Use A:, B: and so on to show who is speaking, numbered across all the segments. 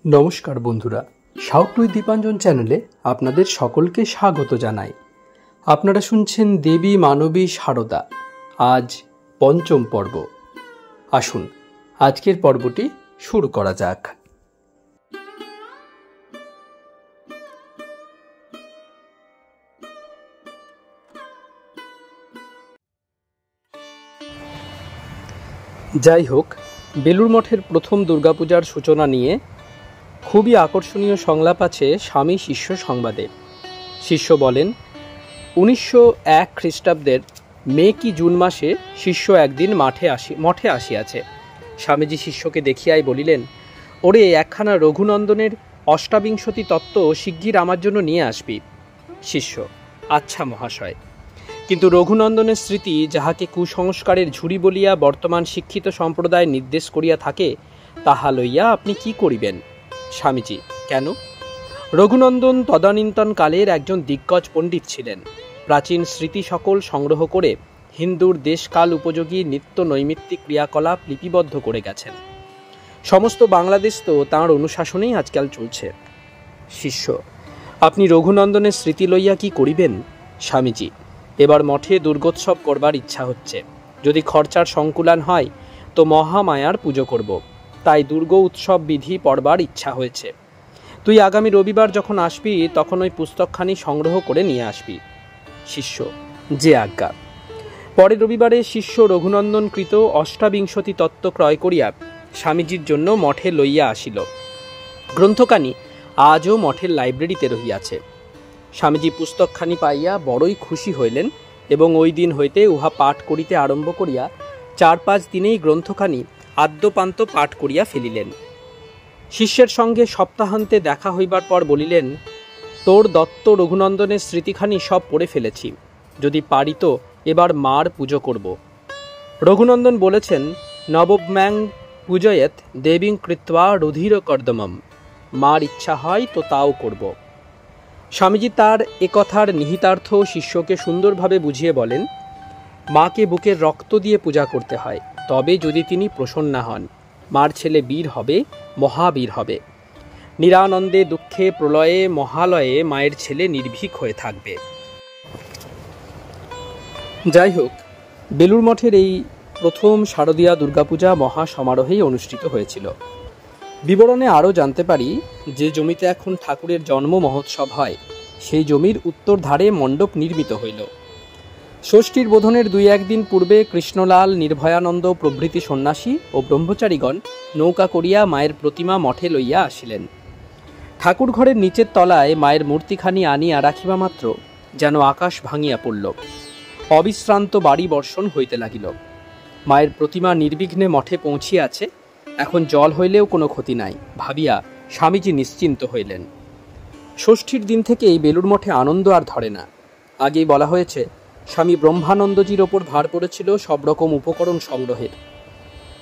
A: নমস্কার বন্ধুরা, south with Dipanjan চ্যানেলে আপনাদের সকলকে স্বাগত জানাই। আপনারা শুনছেন দেবী মানবী সারদা, আজ পঞ্চম পর্ব। আসুন আজকের পর্বটি শুরু করা যাক। যাই হোক, বেলুড় মঠের প্রথম দুর্গাপূজার সূচনা নিয়ে খুবই আকর্ষণীয় সংলাপ আছে স্বামী শিষ্য সংবাদে। শিষ্য বলেন, 1901 খ্রিস্টাব্দের মে কি জুন মাসে শিষ্য একদিন মঠে আসিয়াছে। স্বামীজি শিষ্যকে দেখিয়াই বলিলেন, ওরে একখানা রঘুনন্দনের অষ্টাবিংশতি তত্ত্ব শিগগির আমার জন্য নিয়ে আসবি। শিষ্য, আচ্ছা মহাশয়, কিন্তু রঘুনন্দনের স্মৃতি যাহাকে কুসংস্কারের ঝুড়ি বলিয়া বর্তমান শিক্ষিত সম্প্রদায় নির্দেশ করিয়া থাকে, তাহা লইয়া আপনি কি করিবেন? স্বামীজি, কেন? রঘুনন্দন তদানীন্তন কালের একজন দিগ্গজ পণ্ডিত ছিলেন। প্রাচীন স্মৃতি সকল সংগ্রহ করে হিন্দুর দেশকাল উপযোগী নিত্য নৈমিত্তিক ক্রিয়াকলাপ লিপিবদ্ধ করে গেছেন। সমস্ত বাংলাদেশ তো তাঁর অনুশাসনেই আজকাল চলছে। শিষ্য, আপনি রঘুনন্দনের স্মৃতি লইয়া কি করিবেন? স্বামীজি, এবার মঠে দুর্গোৎসব করবার ইচ্ছা হচ্ছে। যদি খরচার সংকুলান হয় তো মহামায়ার পুজো করব। তাই দুর্গ উৎসব বিধি পড়বার ইচ্ছা হয়েছে। তুই আগামী রবিবার যখন আসবি তখন ওই পুস্তকখানি সংগ্রহ করে নিয়ে আসবি। শিষ্য, যে আজ্ঞা। পরের রবিবারে শিষ্য রঘুনন্দনকৃত অষ্টাবিংশতি তত্ত্ব ক্রয় করিয়া স্বামীজির জন্য মঠে লইয়া আসিল। গ্রন্থখানি আজও মঠের লাইব্রেরিতে রহিয়াছে। স্বামীজি পুস্তকখানি পাইয়া বড়ই খুশি হইলেন এবং ওই দিন হইতে উহা পাঠ করিতে আরম্ভ করিয়া 4-5 দিনেই গ্রন্থখানি আদ্যপান্ত পাঠ করিয়া ফেলিলেন। শিষ্যের সঙ্গে সপ্তাহান্তে দেখা হইবার পর বলিলেন, তোর দত্ত রঘুনন্দনের স্মৃতিখানি সব পড়ে ফেলেছি, যদি পারি তো এবার মার পুজো করব। রঘুনন্দন বলেছেন, নবম্যাং পূজয়েত দেবীং কৃত্বা রুধির কর্দমম, মার ইচ্ছা হয় তো তাও করব। স্বামীজি তার একথার নিহিতার্থ শিষ্যকে সুন্দরভাবে বুঝিয়ে বলেন, মাকে বুকের রক্ত দিয়ে পূজা করতে হয়, তবে যদি তিনি প্রসন্না হন, মার ছেলে বীর হবে, মহাবীর হবে। নিরানন্দে দুঃখে প্রলয়ে মহালয়ে মায়ের ছেলে নির্ভীক হয়ে থাকবে। যাই হোক, বেলুড় মঠের এই প্রথম শারদীয়া দুর্গাপূজা মহা সমারোহেই অনুষ্ঠিত হয়েছিল। বিবরণে আরও জানতে পারি যে জমিতে এখন ঠাকুরের জন্ম মহোৎসব হয়, সেই জমির উত্তর ধারে মণ্ডপ নির্মিত হইল। ষষ্ঠীর বোধনের 2-1 দিন পূর্বে কৃষ্ণলাল, নির্ভয়ানন্দ প্রভৃতি সন্ন্যাসী ও ব্রহ্মচারীগণ নৌকা করিয়া মায়ের প্রতিমা মঠে লইয়া আসিলেন। ঠাকুর ঘরের নিচের তলায় মায়ের মূর্তিখানি আনিয়া রাখিবা মাত্র যেন আকাশ ভাঙিয়া পড়ল। অবিশ্রান্ত বাড়ি বর্ষণ হইতে লাগিল। মায়ের প্রতিমা নির্বিঘ্নে মঠে পৌঁছিয়াছে, এখন জল হইলেও কোনো ক্ষতি নাই ভাবিয়া স্বামীজি নিশ্চিন্ত হইলেন। ষষ্ঠীর দিন থেকেই বেলুড় মঠে আনন্দ আর ধরে না। আগেই বলা হয়েছে, স্বামী ব্রহ্মানন্দজির ওপর ভার পড়েছিল সব রকম উপকরণ সংগ্রহের।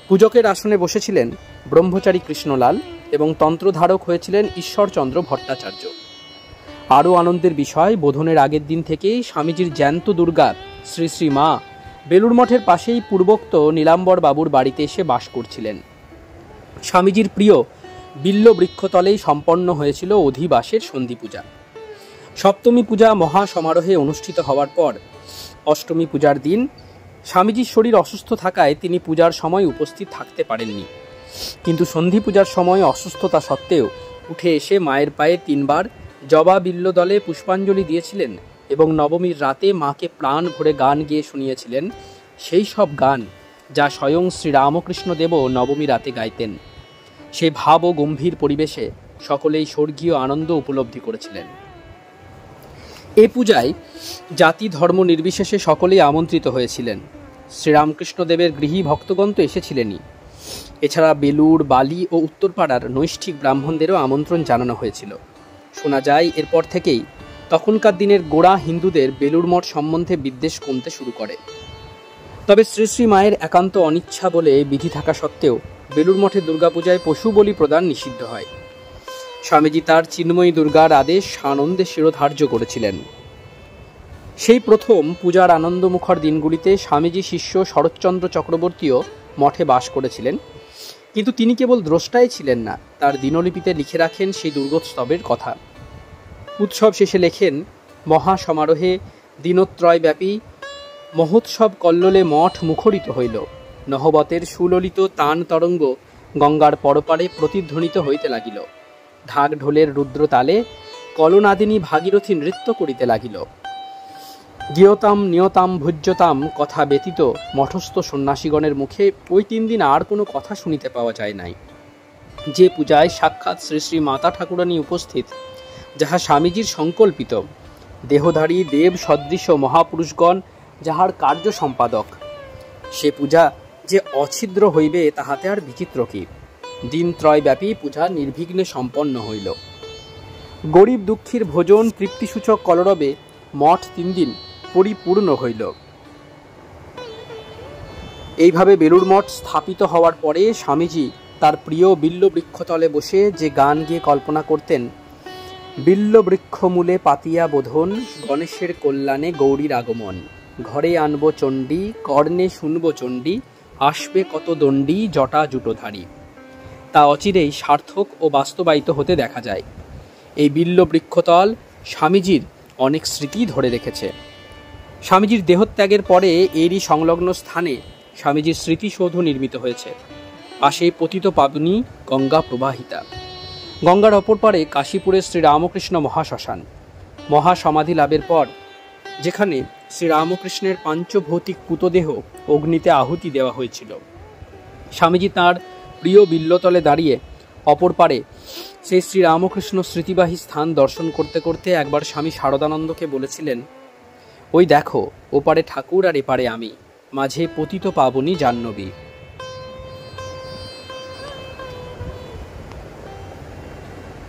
A: পূজকের আসনে বসেছিলেন ব্রহ্মচারী কৃষ্ণলাল এবং তন্ত্রধারক হয়েছিলেন ঈশ্বরচন্দ্র ভট্টাচার্য। আরও আনন্দের বিষয়, বোধনের আগের দিন থেকেই স্বামীজির জ্যান্ত দুর্গা শ্রী শ্রী মা বেলুড় মঠের পাশেই পূর্বোক্ত নীলাম্বর বাবুর বাড়িতে এসে বাস করছিলেন। স্বামীজির প্রিয় বিল্ল বৃক্ষতলেই সম্পন্ন হয়েছিল অধিবাসের সন্ধি পূজা। সপ্তমী পূজা মহা সমারোহে অনুষ্ঠিত হওয়ার পর অষ্টমী পূজার দিন স্বামীজির শরীর অসুস্থ থাকায় তিনি পূজার সময় উপস্থিত থাকতে পারেননি। কিন্তু সন্ধি পূজার সময় অসুস্থতা সত্ত্বেও উঠে এসে মায়ের পায়ে 3 বার জবা বিল্ল দলে পুষ্পাঞ্জলি দিয়েছিলেন এবং নবমীর রাতে মাকে প্রাণ ভরে গান গেয়ে শুনিয়েছিলেন, সেই সব গান যা স্বয়ং শ্রীরামকৃষ্ণদেবও নবমী রাতে গাইতেন। সে ভাব ও গম্ভীর পরিবেশে সকলেই স্বর্গীয় আনন্দ উপলব্ধি করেছিলেন। এ পূজায় জাতি ধর্ম নির্বিশেষে সকলেই আমন্ত্রিত হয়েছিলেন। শ্রীরামকৃষ্ণদেবের গৃহী ভক্তগণ তো এসেছিলেনই, এছাড়া বেলুড়, বালি ও উত্তরপাড়ার নৈষ্ঠিক ব্রাহ্মণদেরও আমন্ত্রণ জানানো হয়েছিল। শোনা যায় এরপর থেকেই তখনকার দিনের গোড়া হিন্দুদের বেলুড় মঠ সম্বন্ধে বিদ্বেষ কমতে শুরু করে। তবে শ্রী শ্রী মায়ের একান্ত অনিচ্ছা বলে বিধি থাকা সত্ত্বেও বেলুড় মঠে দুর্গাপূজায় পশু বলি প্রদান নিষিদ্ধ হয়। স্বামীজি তার চিন্ময়ী দুর্গার আদেশ আনন্দে শিরোধার্য করেছিলেন। সেই প্রথম পূজার আনন্দমুখর দিনগুলিতে স্বামীজি শিষ্য শরৎচন্দ্র চক্রবর্তীও মঠে বাস করেছিলেন। কিন্তু তিনি কেবল দ্রষ্টাই ছিলেন না, তার দিনলিপিতে লিখে রাখেন সেই দুর্গোৎসবের কথা। উৎসব শেষে লেখেন, মহা সমারোহে দিনত্রয়ব্যাপী মহোৎসব কল্লোলে মঠ মুখরিত হইল। নহবতের সুললিত তান তরঙ্গ গঙ্গার পরপারে প্রতিধ্বনিত হইতে লাগিল। ঢাক ঢোলের রুদ্রতালে কলনাদিনী ভাগীরথী নৃত্য করিতে লাগিল। গিয়তাম নিয়তাম ভুজ্যতাম কথা ব্যতীত মঠস্থ সন্ন্যাসীগণের মুখে ওই 3 দিন আর কোনো কথা শুনিতে পাওয়া যায় নাই। যে পূজায় সাক্ষাৎ শ্রী শ্রী মাতা ঠাকুরানী উপস্থিত, যাহা স্বামীজির সংকল্পিত, দেহধারী দেব সদৃশ মহাপুরুষগণ যাহার কার্য সম্পাদক, সে পূজা যে অছিদ্র হইবে তাহাতে আর বিচিত্র কি। দিন ত্রয়ব্যাপী পূজা নির্বিঘ্নে সম্পন্ন হইল। গরিব দুঃখীর ভোজন তৃপ্তিসূচক কলরবে মঠ 3 দিন পরিপূর্ণ হইল। এইভাবে বেলুড় মঠ স্থাপিত হওয়ার পরে স্বামীজি তার প্রিয় বিল্ল বৃক্ষতলে বসে যে গান গেয়ে কল্পনা করতেন, বিল্ল বৃক্ষ মূলে পাতিয়া বোধন, গণেশের কল্যাণে গৌরীর আগমন, ঘরে আনব চণ্ডী, কর্ণে শুনব চণ্ডী, আসবে কত দণ্ডী জটা জুটোধারী, তা অচিরেই সার্থক ও বাস্তবায়িত হতে দেখা যায়। এই বিল্ল বৃক্ষতল স্বামীজির অনেক স্মৃতি ধরে রেখেছে। স্বামীজির দেহত্যাগের পরে এরই সংলগ্ন স্থানে স্বামীজির স্মৃতিসৌধ নির্মিত হয়েছে। পাশে পতিত পাবনী গঙ্গা প্রবাহিতা। গঙ্গার অপর পারে কাশীপুরের শ্রীরামকৃষ্ণ মহাশ্মশান। মহাসমাধি লাভের পর যেখানে শ্রীরামকৃষ্ণের পাঞ্চভৌতিক পুতদেহ অগ্নিতে আহুতি দেওয়া হয়েছিল, স্বামীজি তাঁর প্রিয় বিল্লতলে দাঁড়িয়ে অপর পারে সেই শ্রীরামকৃষ্ণ স্মৃতিবাহী স্থান দর্শন করতে করতে একবার স্বামী শারদানন্দকে বলেছিলেন, ওই দেখো, ওপারে ঠাকুর আর এপারে আমি, মাঝে পতিত পাবনী জাহ্নবী।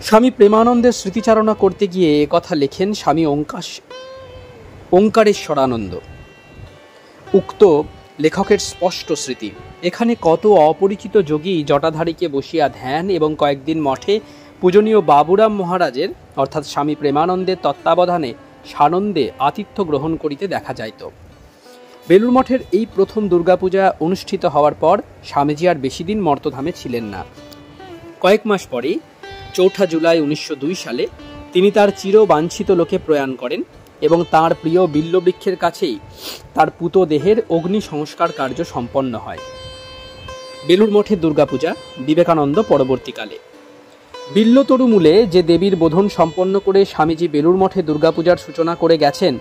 A: স্বামী প্রেমানন্দের স্মৃতিচারণা করতে গিয়ে একথা লেখেন স্বামী ওঙ্কারেশ্বরানন্দ। উক্ত লেখকের স্পষ্ট স্মৃতি। এখানে কত অপরিচিত যোগী জটাধারীকে বসিয়া ধ্যান এবং কয়েকদিন মঠে পূজনীয় বাবুরাম মহারাজের অর্থাৎ স্বামী প্রেমানন্দের তত্ত্বাবধানে সানন্দে আতিথ্য গ্রহণ করিতে দেখা যাইত। বেলুড় মঠের এই প্রথম দুর্গাপূজা অনুষ্ঠিত হওয়ার পর স্বামীজি আর বেশি দিন মর্তধামে ছিলেন না। কয়েক মাস পরে 4 জুলাই 1902 সালে তিনি তার চিরবাঞ্ছিত লোকে প্রয়াণ করেন এবং তাঁর প্রিয় বিল্লবৃক্ষের কাছেই তার পুত দেহের অগ্নি সংস্কার কার্য সম্পন্ন হয়। বেলুড় মঠের দুর্গাপূজা বিবেকানন্দ পরবর্তীকালে। বিল্লতরু মূলে যে দেবীর বোধন সম্পন্ন করে স্বামীজি বেলুড় মঠে দুর্গাপূজার সূচনা করে গেছেন,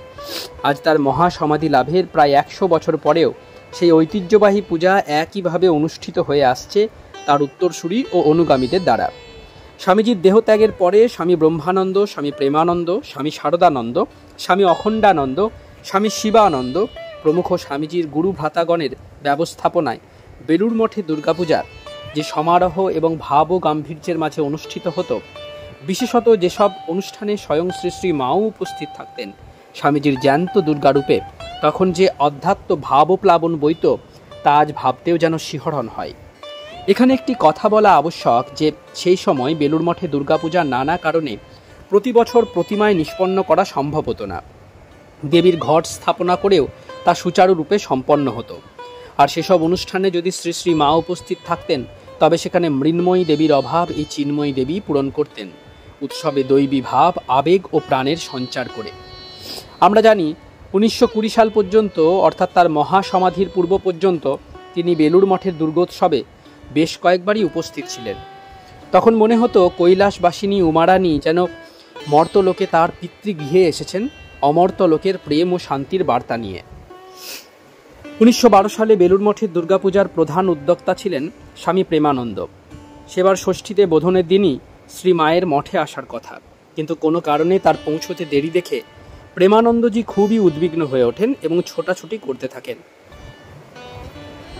A: আজ তার মহাসমাধি লাভের প্রায় 100 বছর পরেও সেই ঐতিহ্যবাহী পূজা একইভাবে অনুষ্ঠিত হয়ে আসছে তার উত্তরসূরি ও অনুগামীদের দ্বারা। স্বামীজির দেহত্যাগের পরে স্বামী ব্রহ্মানন্দ, স্বামী প্রেমানন্দ, স্বামী শারদানন্দ, স্বামী অখণ্ডানন্দ, স্বামী শিবানন্দ প্রমুখ স্বামীজির গুরু ভ্রাতাগণের ব্যবস্থাপনায় বেলুড় মঠে দুর্গাপূজা যে সমারোহ এবং ভাব ও গাম্ভীর্যের মাঝে অনুষ্ঠিত হতো, বিশেষত যেসব অনুষ্ঠানে স্বয়ং শ্রী শ্রী মাও উপস্থিত থাকতেন স্বামীজির জ্যান্ত দুর্গারূপে, তখন যে অধ্যাত্ম ভাবপ্লাবন বইত তা আজ ভাবতেও যেন শিহরণ হয়। এখানে একটি কথা বলা আবশ্যক যে সেই সময় বেলুড় মঠে দুর্গাপূজা নানা কারণে প্রতি বছর প্রতিমায় নিষ্পন্ন করা সম্ভব হতো না। দেবীর ঘট স্থাপনা করেও তা সুচারুরূপে সম্পন্ন হতো। আর সেসব অনুষ্ঠানে যদি শ্রী শ্রী মা উপস্থিত থাকতেন তবে সেখানে মৃন্ময়ী দেবীর অভাব এই চিন্ময়ী দেবী পূরণ করতেন উৎসবে দৈবী ভাব, আবেগ ও প্রাণের সঞ্চার করে। আমরা জানি 1920 সাল পর্যন্ত অর্থাৎ তার মহাসমাধির পূর্ব পর্যন্ত তিনি বেলুড় মঠের দুর্গোৎসবে বেশ কয়েকবারই উপস্থিত ছিলেন। তখন মনে হতো কৈলাসবাসিনী উমারানী যেন মর্তলোকে তার পিতৃগৃহে এসেছেন অমর্ত লোকের প্রেম ও শান্তির বার্তা নিয়ে। 1912 সালে বেলুড় মঠের দুর্গাপূজার প্রধান উদ্যোক্তা ছিলেন স্বামী প্রেমানন্দ। সেবার ষষ্ঠীতে বোধনের দিনই শ্রী মায়ের মঠে আসার কথা, কিন্তু কোনো কারণে তার পৌঁছতে দেরি দেখে প্রেমানন্দজি খুবই উদ্বিগ্ন হয়ে ওঠেন এবং ছোটাছুটি করতে থাকেন।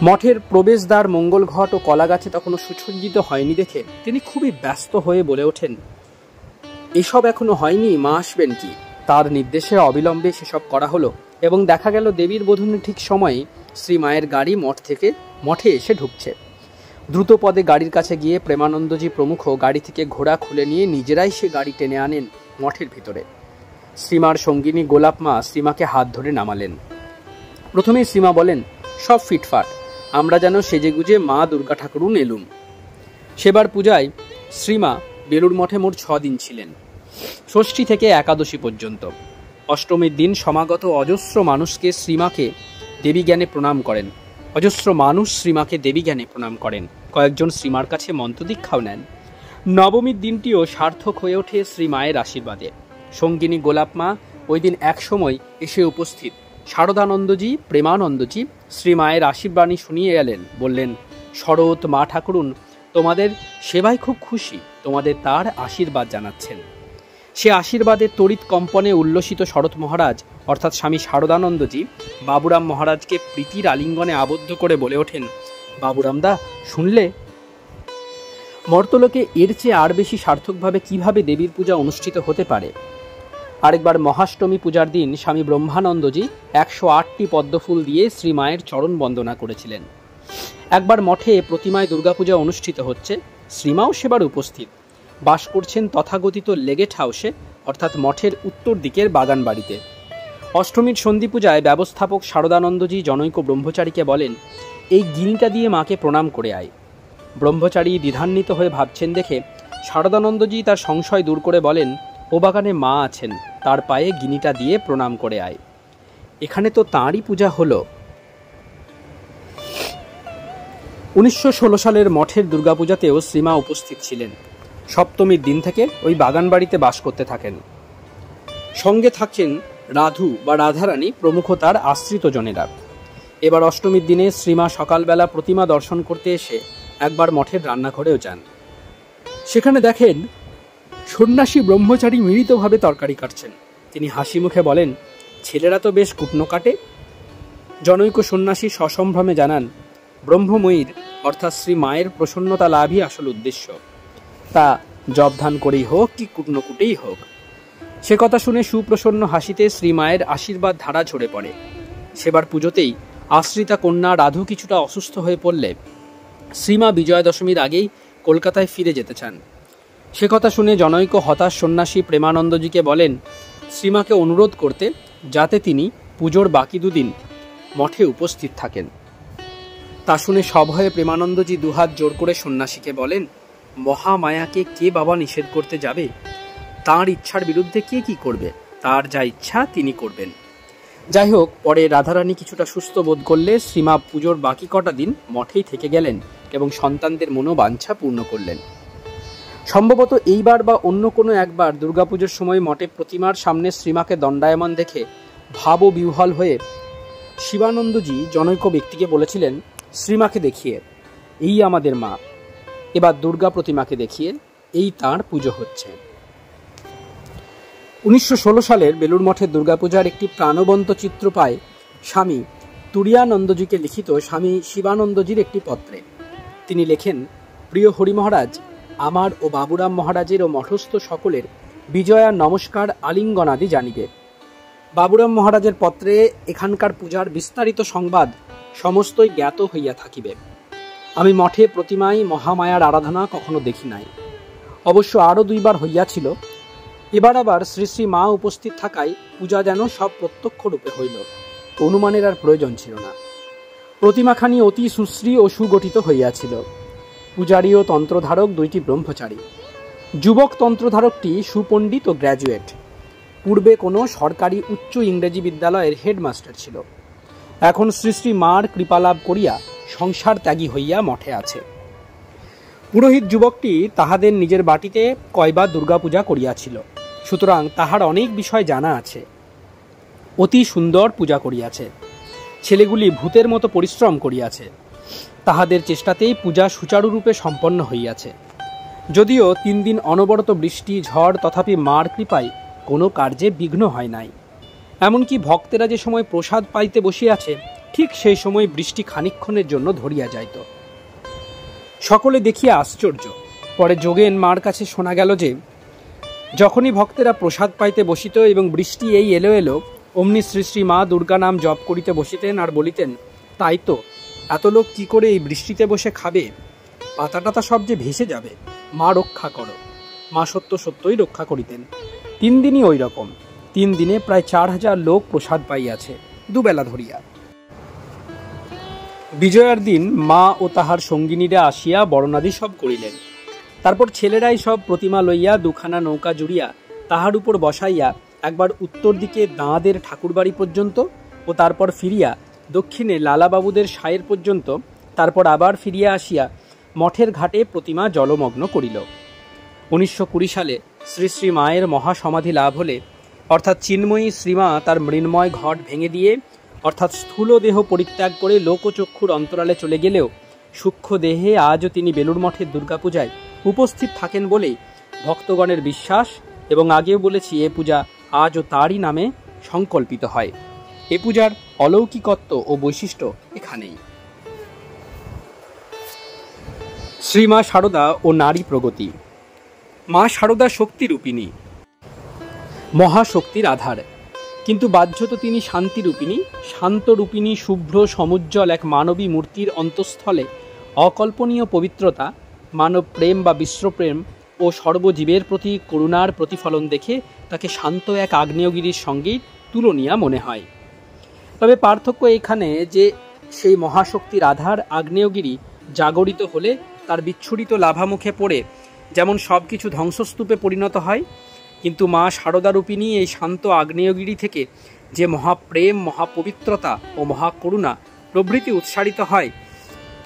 A: মঠের প্রবেশদ্বার, মঙ্গল ঘট ও কলাগাছে তখনও সুসজ্জিত হয়নি দেখে তিনি খুবই ব্যস্ত হয়ে বলে ওঠেন, এসব এখনো হয়নি, মা আসবেন কি? তার নির্দেশে অবিলম্বে সেসব করা হলো এবং দেখা গেল দেবীর বোধনের ঠিক সময়ে শ্রী মায়ের গাড়ি মঠে এসে ঢুকছে। দ্রুত পদে গাড়ির কাছে গিয়ে প্রেমানন্দজি প্রমুখ গাড়ি থেকে ঘোড়া খুলে নিয়ে নিজেরাই সে গাড়ি টেনে আনেন মঠের ভিতরে। শ্রীমার সঙ্গিনী গোলাপ মা শ্রীমাকে হাত ধরে নামালেন। প্রথমেই শ্রীমা বলেন, সব ফিটফাট, আমরা যেন সেজেগুজে মা দুর্গা ঠাকুরুন এলুম। সেবার পূজায় শ্রীমা বেলুড় মঠে মোট 6 দিন ছিলেন, ষষ্ঠী থেকে একাদশী পর্যন্ত। অষ্টমীর দিন সমাগত অজস্র মানুষকে শ্রীমাকে দেবী জ্ঞানে প্রণাম করেন। কয়েকজন শ্রীমার কাছে মন্ত্রদীক্ষাও নেন। নবমীর দিনটিও সার্থক হয়ে ওঠে শ্রীমায়ের আশীর্বাদে। সঙ্গিনী গোলাপ মা ওই দিন একসময় এসে উপস্থিত। শারদানন্দজি, প্রেমানন্দজি শ্রীমায়ের আশীর্বাণী শুনিয়ে এলেন, বললেন, শরৎ মা ঠাকুরুন তোমাদের সেবায় খুব খুশি, তোমাদের তার আশীর্বাদ জানাচ্ছেন। সে আশীর্বাদের তড়িৎ কম্পনে উল্লসিত শরৎ মহারাজ অর্থাৎ স্বামী শারদানন্দজি বাবুরাম মহারাজকে প্রীতির আলিঙ্গনে আবদ্ধ করে বলে ওঠেন, বাবুরামদা শুনলে, মর্তলোকে এর চেয়ে আর বেশি সার্থকভাবে কিভাবে দেবীর পূজা অনুষ্ঠিত হতে পারে। আরেকবার মহাষ্টমী পূজার দিন স্বামী ব্রহ্মানন্দজি 108টি পদ্মফুল দিয়ে শ্রীমায়ের চরণ বন্দনা করেছিলেন। একবার মঠে প্রতিমায় দুর্গাপূজা অনুষ্ঠিত হচ্ছে, শ্রীমাও সেবার উপস্থিত। বাস করছেন তথাকথিত লেগেট হাউসে অর্থাৎ মঠের উত্তর দিকের বাগান বাড়িতে। অষ্টমীর সন্ধি পূজায় ব্যবস্থাপক শারদানন্দজি জনৈক ব্রহ্মচারীকে বলেন, এই গিনিটা দিয়ে মাকে প্রণাম করে আয়। ব্রহ্মচারী দ্বিধান্বিত হয়ে ভাবছেন দেখে শারদানন্দজি তার সংশয় দূর করে বলেন, ও বাগানে মা আছেন, তার পায়ে গিনিটা দিয়ে প্রণাম করে আয়। এখানে তো তাঁরই পূজা হলো। 1916 সালের মঠের দুর্গাপূজাতেও শ্রীমা উপস্থিত ছিলেন। সপ্তমীর দিন থেকে ওই বাগান বাড়িতে বাস করতে থাকেন। সঙ্গে থাকছেন রাধু বা রাধারানী প্রমুখ তার আশ্রিত জনেরা। এবার অষ্টমীর দিনে শ্রীমা সকালবেলা প্রতিমা দর্শন করতে এসে একবার মঠের রান্নাঘরেও যান। সেখানে দেখেন সন্ন্যাসী ব্রহ্মচারী মিলিতভাবে তরকারি কাটছেন। তিনি হাসি মুখে বলেন, ছেলেরা তো বেশ কুটনো কাটে। জনৈক সন্ন্যাসী সসম্ভ্রমে জানান, ব্রহ্মময়ীর অর্থাৎ শ্রী মায়ের প্রসন্নতা লাভই আসল উদ্দেশ্য, তা জবধান করেই হোক কি কুটনো কুটেই হোক। সে কথা শুনে সুপ্রসন্ন হাসিতে শ্রী মায়ের আশীর্বাদ ধারা ঝরে পড়ে। সেবার পুজোতেই আশ্রিতা কন্যা রাধু কিছুটা অসুস্থ হয়ে পড়লে শ্রীমা বিজয়া দশমীর আগেই কলকাতায় ফিরে যেতে চান। সে কথা শুনে জনৈক হতাশ সন্ন্যাসী প্রেমানন্দজিকে বলেন শ্রীমাকে অনুরোধ করতে, যাতে তিনি পুজোর বাকি দুদিন মঠে উপস্থিত থাকেন। তা শুনে সভয়ে প্রেমানন্দজি দুহাত জোর করে সন্ন্যাসীকে বলেন, মহামায়াকে কে বাবা নিষেধ করতে যাবে? তাঁর ইচ্ছার বিরুদ্ধে কে কি করবে? তার যা ইচ্ছা তিনি করবেন। যাই হোক, পরে রাধারানী কিছুটা সুস্থ বোধ করলে শ্রীমা পুজোর বাকি কটা দিন মঠেই থেকে গেলেন এবং সন্তানদের মনোবাঞ্ছা পূর্ণ করলেন। সম্ভবত এইবার বা অন্য কোনো একবার দুর্গাপুজোর সময় মঠে প্রতিমার সামনে শ্রীমাকে দণ্ডায়মান দেখে ভাববিহ্বল হয়ে শিবানন্দজি জনৈক ব্যক্তিকে বলেছিলেন, শ্রীমাকে দেখিয়ে এই আমাদের মা, এবার দুর্গা প্রতিমাকে দেখিয়ে এই তাঁর পুজো হচ্ছে। 1916 সালের বেলুড় মঠের দুর্গাপূজার একটি প্রাণবন্ত চিত্র পায় স্বামী তুরিয়ানন্দজিকে লিখিত স্বামী শিবানন্দজির একটি পত্রে। তিনি লেখেন, প্রিয় হরি মহারাজ, আমার ও বাবুরাম মহারাজের ও মঠস্থ সকলের বিজয়া নমস্কার আলিঙ্গনাদি জানিবে। বাবুরাম মহারাজের পত্রে এখানকার পূজার বিস্তারিত সংবাদ সমস্তই জ্ঞাত হইয়া থাকিবে। আমি মঠে প্রতিমায় মহামায়ার আরাধনা কখনো দেখি নাই, অবশ্য আরও 2 বার হইয়াছিল। এবার আবার শ্রী শ্রী মা উপস্থিত থাকায় পূজা যেন সব প্রত্যক্ষ রূপে হইল, অনুমানের আর প্রয়োজন ছিল না। প্রতিমাখানি অতি সুশ্রী ও সুগঠিত হইয়াছিল। পূজারী ও তন্ত্রধারক 2টি ব্রহ্মচারী। যুবক তন্ত্রধারকটি সুপণ্ডিত ও গ্র্যাজুয়েট, পূর্বে কোনো সরকারি উচ্চ ইংরেজি বিদ্যালয়ের হেডমাস্টার ছিল। এখন শ্রী শ্রী মার কৃপালাভ করিয়া সংসার ত্যাগী হইয়া মঠে আছে। পুরোহিত যুবকটি তাহাদের নিজের বাটিতে কয়বার দুর্গাপূজা করিয়াছিল, সুতরাং তাহার অনেক বিষয় জানা আছে। অতি সুন্দর পূজা করিয়াছে। ছেলেগুলি ভূতের মতো পরিশ্রম করিয়াছে। তাহাদের চেষ্টাতেই পূজা সুচারুরূপে সম্পন্ন হইয়াছে। যদিও 3 দিন অনবরত বৃষ্টি ঝড়, তথাপি মার কৃপায় কোনো কার্যে বিঘ্ন হয় নাই। এমনকি ভক্তেরা যে সময় প্রসাদ পাইতে বসিয়াছে, ঠিক সেই সময় বৃষ্টি খানিকক্ষণের জন্য ধরিয়া যাইত। সকলে দেখিয়া আশ্চর্য। পরে যোগেন মার কাছে শোনা গেল যে যখনই ভক্তেরা প্রসাদ পাইতে বসিত এবং বৃষ্টি এই এলো এলো, অমনি শ্রী শ্রী মা দুর্গা নাম জপ করিতে বসিতেন আর বলিতেন, তাই তো, এত লোক কি করে এই বৃষ্টিতে বসে খাবে? পাতা টাতা সব যে ভেসে যাবে, মা রক্ষা করো। মা সত্যই রক্ষা করিতেন। 3 দিনই ওই রকম। 3 দিনে প্রায় 4000 লোক প্রসাদ পাইয়াছে, 2 বেলা ধরিয়া। বিজয়ার দিন মা ও তাহার সঙ্গিনীরা আসিয়া বরণাদি সব করিলেন। তারপর ছেলেরাই সব প্রতিমা লইয়া দুখানা নৌকা জুড়িয়া তাহার উপর বসাইয়া একবার উত্তর দিকে দাঁদের ঠাকুরবাড়ি পর্যন্ত ও তারপর ফিরিয়া দক্ষিণে লালাবাবুদের সায়ের পর্যন্ত, তারপর আবার ফিরিয়া আসিয়া মঠের ঘাটে প্রতিমা জলমগ্ন করিল। 1920 সালে শ্রী শ্রী মায়ের মহাসমাধি লাভ হলে, অর্থাৎ চিন্ময়ী শ্রীমা তার মৃন্ময় ঘট ভেঙে দিয়ে, অর্থাৎ স্থূল দেহ পরিত্যাগ করে লোকচক্ষুর অন্তরালে চলে গেলেও সূক্ষ্ম দেহে আজও তিনি বেলুড় মঠের দুর্গাপূজায় উপস্থিত থাকেন বলেই ভক্তগণের বিশ্বাস, এবং আগেও বলেছি এ পূজা আজও তারই নামে সংকল্পিত হয়। এ পূজার অলৌকিকত্ব ও বৈশিষ্ট্য এখানেই। শ্রীমা শারদা ও নারী প্রগতি। মা শারদা শক্তিরূপিণী, মহাশক্তির আধার, কিন্তু বাহ্যত তিনি শান্তিরূপিণী, শান্তরূপিণী, শুভ্র সমুজ্জ্বল এক মানবী মূর্তির অন্তঃস্থলে অকল্পনীয় পবিত্রতা, মানব প্রেম বা বিশ্বপ্রেম ও সর্বজীবের প্রতি করুণার প্রতিফলন দেখে তাকে শান্ত এক আগ্নেয়গিরির সঙ্গেই তুলনীয়া মনে হয়। তবে পার্থক্য এখানে যে সেই মহাশক্তির আধার আগ্নেয়গিরি জাগরিত হলে তার বিচ্ছুরিত লাভামুখে পড়ে যেমন সব কিছু ধ্বংসস্তূপে পরিণত হয়, কিন্তু মা শারদারূপিণী এই শান্ত আগ্নেয়গিরি থেকে যে মহাপ্রেম, মহাপবিত্রতা ও মহাকরুণা প্রভৃতি উৎসারিত হয়,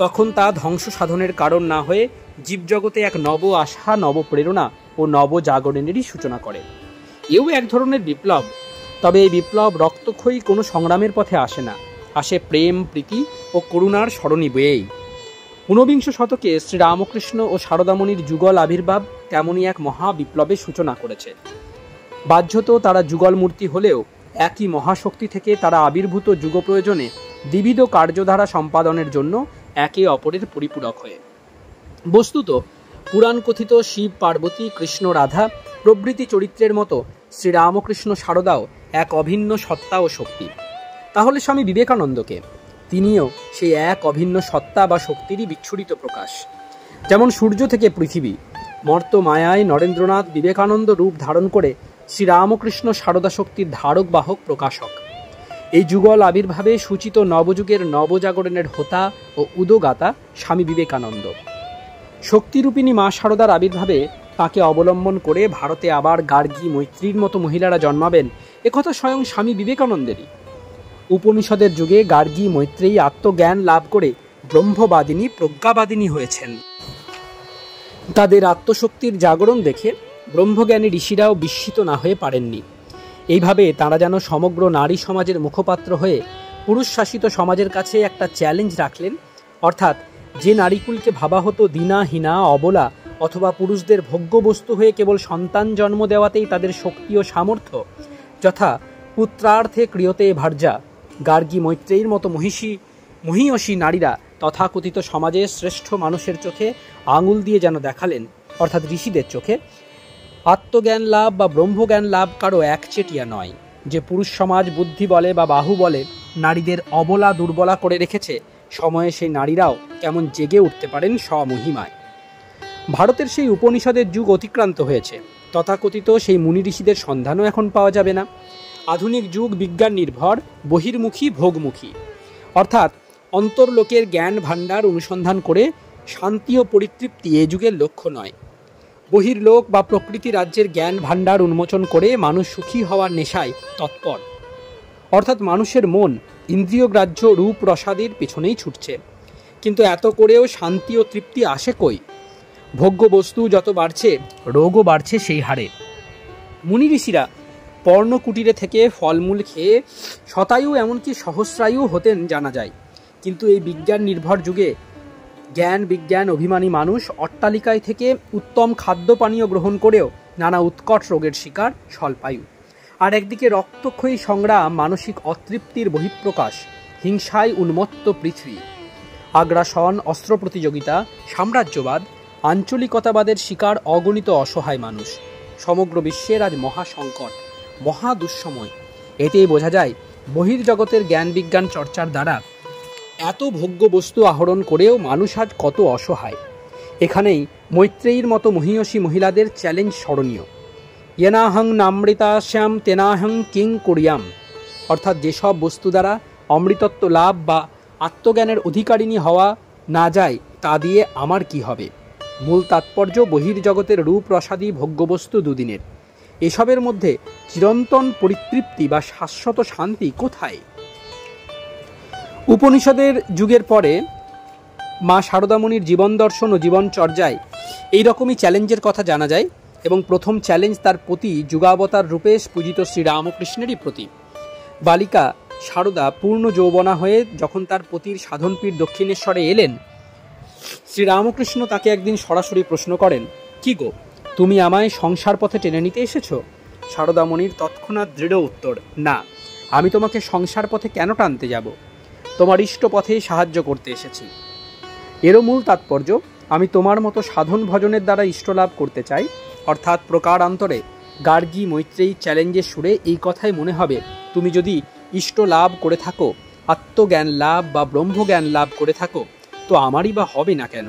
A: তখন তা ধ্বংস সাধনের কারণ না হয়ে জীবজগতে এক নব আশা, নব প্রেরণা ও নবজাগরণেরই সূচনা করে। এও এক ধরনের বিপ্লব, তবে এই বিপ্লব রক্তক্ষয়ী কোনো সংগ্রামের পথে আসে না, আসে প্রেম, প্রীতি ও করুণার সরণি বয়েই। 19বিংশ শতকে শ্রীরামকৃষ্ণ ও শারদামণির যুগল আবির্ভাব তেমনই এক মহা বিপ্লবের সূচনা করেছে। বাহ্যত তারা যুগল মূর্তি হলেও একই মহাশক্তি থেকে তারা আবির্ভূত যুগ প্রয়োজনে বিবিধ কার্যধারা সম্পাদনের জন্য একে অপরের পরিপূরক হয়ে। বস্তুত পুরাণ কথিত শিব, পার্বতী, কৃষ্ণ, রাধা প্রভৃতি চরিত্রের মতো শ্রীরামকৃষ্ণ শারদাও এক অভিন্ন সত্তা ও শক্তি। তাহলে স্বামী বিবেকানন্দকে, তিনিও সেই এক অভিন্ন সত্তা বা শক্তিরই বিচ্ছুরিত প্রকাশ। যেমন সূর্য থেকে পৃথিবী, মর্ত মায়ায় নরেন্দ্রনাথ বিবেকানন্দ রূপ ধারণ করে শ্রীরামকৃষ্ণ শারদা শক্তির ধারক বাহক প্রকাশক। এই যুগল আবির্ভাবে সূচিত নবযুগের নবজাগরণের হোতা ও উদগাতা স্বামী বিবেকানন্দ। শক্তিরূপিণী মা শারদার আবির্ভাবে তাকে অবলম্বন করে ভারতে আবার গার্গী, মৈত্রীর মতো মহিলারা জন্মাবেন, একথা স্বয়ং স্বামী বিবেকানন্দেরই। উপনিষদের যুগে গার্গী, মৈত্রেয়ী আত্মজ্ঞান লাভ করে ব্রহ্মবাদিনী, প্রজ্ঞাবাদিনী হয়েছেন। তাদের আত্মশক্তির জাগরণ দেখে ব্রহ্মজ্ঞানী ঋষিরাও বিস্মিত না হয়ে পারেননি। এইভাবে তাঁরা যেন সমগ্র নারী সমাজের মুখপাত্র হয়ে পুরুষ শাসিত সমাজের কাছে একটা চ্যালেঞ্জ রাখলেন, অর্থাৎ যে নারীকুলকে ভাবা হতো দীনা, হীনা, অবলা অথবা পুরুষদের ভোগ্যবস্তু হয়ে কেবল সন্তান জন্ম দেওয়াতেই তাদের শক্তি ও সামর্থ্য, যথা পুত্রার্থে ক্রিয়তে ভার্যা, গার্গী, মৈত্রেয়ীর মতো মহীয়সী নারীরা তথাকথিত সমাজের শ্রেষ্ঠ মানুষের চোখে আঙুল দিয়ে যেন দেখালেন, অর্থাৎ ঋষিদের চোখে, আত্মজ্ঞান লাভ বা ব্রহ্মজ্ঞান লাভ কারো একচেটিয়া নয়। যে পুরুষ সমাজ বুদ্ধি বলে বা বাহু বলে নারীদের অবলা দুর্বলা করে রেখেছে, সময়ে সেই নারীরাও কেমন জেগে উঠতে পারেন স্বমহিমায়। ভারতের সেই উপনিষদের যুগ অতিক্রান্ত হয়েছে, তথাকথিত সেই মুনি ঋষিদের সন্ধানও এখন পাওয়া যাবে না। আধুনিক যুগ বিজ্ঞান নির্ভর, বহির্মুখী, ভোগমুখী, অর্থাৎ অন্তর্লোকের জ্ঞান ভাণ্ডার অনুসন্ধান করে শান্তি ও পরিতৃপ্তি এ যুগের লক্ষ্য নয়। বহির্লোক বা প্রকৃতি রাজ্যের জ্ঞান ভাণ্ডার উন্মোচন করে মানুষ সুখী হওয়ার নেশায় তৎপর, অর্থাৎ মানুষের মন ইন্দ্রিয়গ্রাহ্য রূপ রসাদির পেছনেই ছুটছে। কিন্তু এত করেও শান্তি ও তৃপ্তি আসে কই? ভোগ্য বস্তু যত বাড়ছে, রোগও বাড়ছে সেই হারে। মুনি ঋষিরা পর্ণকুটিরে থেকে ফলমূল খেয়ে শতায়ু, এমনকি সহস্রায়ু হতেন জানা যায়। কিন্তু এই বিজ্ঞান নির্ভর যুগে জ্ঞান বিজ্ঞান অভিমানী মানুষ অট্টালিকায় থেকে উত্তম খাদ্য পানীয় গ্রহণ করেও নানা উৎকট রোগের শিকার, স্বল্পায়ু। আর একদিকে রক্তক্ষয়ী সংগ্রাম, মানসিক অতৃপ্তির বহিঃপ্রকাশ, হিংসায় উন্মত্ত পৃথিবী, আগ্রাসন, অস্ত্র প্রতিযোগিতা, সাম্রাজ্যবাদ, আঞ্চলিকতাবাদের শিকার অগণিত অসহায় মানুষ। সমগ্র বিশ্বের আজ মহাসংকট, মহা দুঃসময়। এতেই বোঝা যায় বহির্জগতের জ্ঞান বিজ্ঞান চর্চার দ্বারা এত ভোগ্য বস্তু আহরণ করেও মানুষ আজ কত অসহায়। এখানেই মৈত্রেয়ীর মতো মহীয়সী মহিলাদের চ্যালেঞ্জ স্মরণীয়। ইয়েনাহং নামৃতাস্যাম তেনাহং কিং কুরিয়াম, অর্থাৎ যেসব বস্তু দ্বারা অমৃতত্ব লাভ বা আত্মজ্ঞানের অধিকারিণী হওয়া না যায় তা দিয়ে আমার কি হবে? মূল তাৎপর্য বহির্জগতের রূপ রসাদি ভোগ্যবস্তু দুদিনের, এসবের মধ্যে চিরন্তন পরিতৃপ্তি বা শাশ্বত শান্তি কোথায়? উপনিষদের যুগের পরে মা শারদামণির জীবন দর্শন ও জীবনচর্যায় এইরকমই চ্যালেঞ্জের কথা জানা যায়, এবং প্রথম চ্যালেঞ্জ তার প্রতি যুগাবতার রূপে পূজিত শ্রীরামকৃষ্ণেরই প্রতি। বালিকা শারদা পূর্ণ যৌবনা হয়ে যখন তার পতির সাধনপীঠ দক্ষিণেশ্বরে এলেন, শ্রীরামকৃষ্ণ তাকে একদিন সরাসরি প্রশ্ন করেন, কি গো, তুমি আমায় সংসার পথে টেনে নিতে এসেছ? শারদামণির তৎক্ষণাৎ দৃঢ় উত্তর, না, আমি তোমাকে সংসার পথে কেন টানতে যাব? তোমার ইষ্ট পথেই সাহায্য করতে এসেছি। এরও মূল তাৎপর্য, আমি তোমার মতো সাধন ভজনের দ্বারা ইষ্টলাভ করতে চাই। অর্থাৎ প্রকারান্তরে গার্গী মৈত্রেয়ী চ্যালেঞ্জের সুরে এই কথাই মনে হবে, তুমি যদি ইষ্ট লাভ করে থাকো, আত্মজ্ঞান লাভ বা ব্রহ্মজ্ঞান লাভ করে থাকো, তো আমারই বা হবে না কেন?